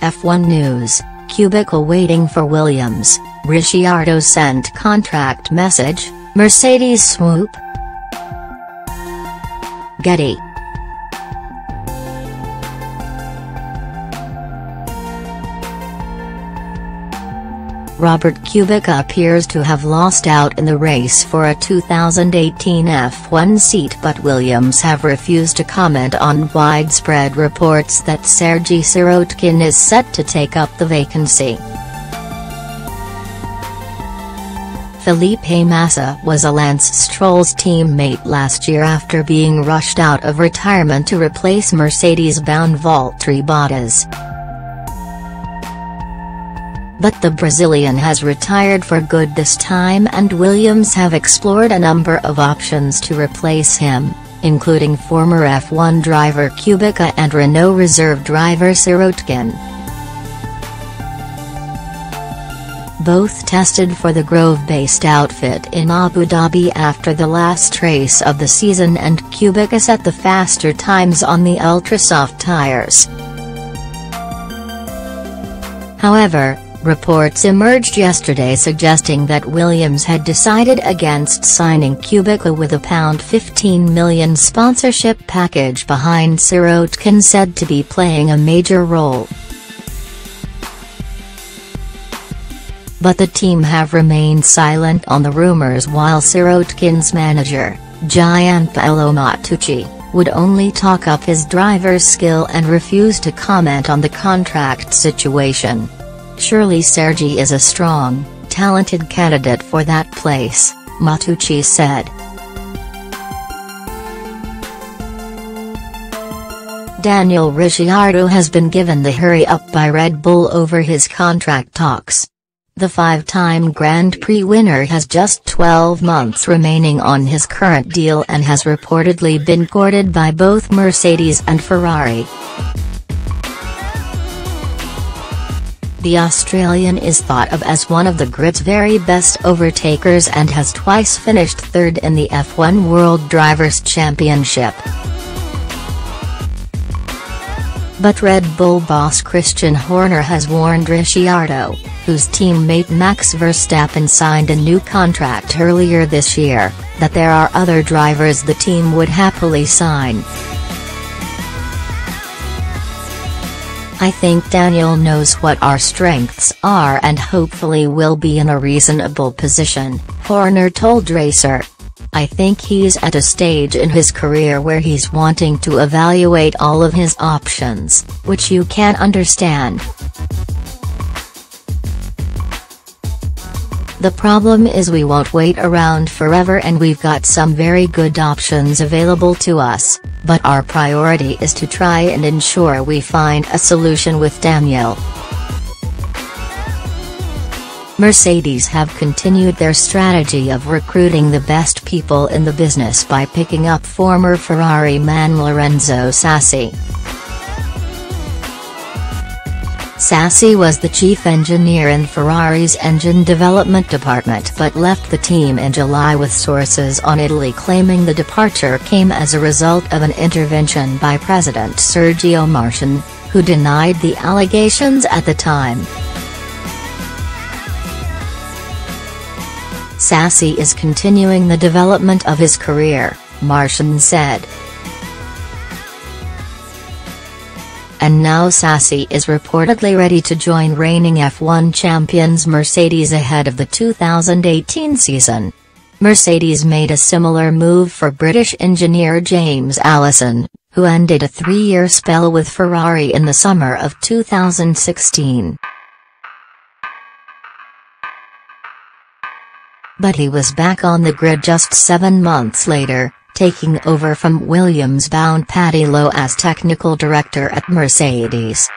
F1 News, Kubica waiting for Williams, Ricciardo sent contract message, Mercedes swoop. Getty. Robert Kubica appears to have lost out in the race for a 2018 F1 seat, but Williams have refused to comment on widespread reports that Sergei Sirotkin is set to take up the vacancy. Felipe Massa was a Lance Stroll's teammate last year after being rushed out of retirement to replace Mercedes-bound Valtteri Bottas. But the Brazilian has retired for good this time, and Williams have explored a number of options to replace him, including former F1 driver Kubica and Renault reserve driver Sirotkin. Both tested for the Grove-based outfit in Abu Dhabi after the last race of the season, and Kubica set the faster times on the ultra-soft tires. However, reports emerged yesterday suggesting that Williams had decided against signing Kubica with a £15 million sponsorship package behind Sirotkin said to be playing a major role. But the team have remained silent on the rumours, while Sirotkin's manager, Gianpaolo Mattucci, would only talk up his driver's skill and refuse to comment on the contract situation. "Surely Sergei is a strong, talented candidate for that place," Mattucci said. Daniel Ricciardo has been given the hurry-up by Red Bull over his contract talks. The five-time Grand Prix winner has just 12 months remaining on his current deal and has reportedly been courted by both Mercedes and Ferrari. The Australian is thought of as one of the grid's very best overtakers and has twice finished third in the F1 World Drivers' Championship. But Red Bull boss Christian Horner has warned Ricciardo, whose teammate Max Verstappen signed a new contract earlier this year, that there are other drivers the team would happily sign. "I think Daniel knows what our strengths are and hopefully will be in a reasonable position," Horner told Racer. "I think he's at a stage in his career where he's wanting to evaluate all of his options, which you can understand. The problem is we won't wait around forever, and we've got some very good options available to us, but our priority is to try and ensure we find a solution with Daniel." Mercedes have continued their strategy of recruiting the best people in the business by picking up former Ferrari man Lorenzo Sassi. Sassi was the chief engineer in Ferrari's engine development department but left the team in July, with sources on Italy claiming the departure came as a result of an intervention by President Sergio Marchionne, who denied the allegations at the time. "Sassi is continuing the development of his career," Marchionne said. And now Sassi is reportedly ready to join reigning F1 champions Mercedes ahead of the 2018 season. Mercedes made a similar move for British engineer James Allison, who ended a 3-year spell with Ferrari in the summer of 2016. But he was back on the grid just 7 months later, taking over from Williams-bound Paddy Lowe as technical director at Mercedes.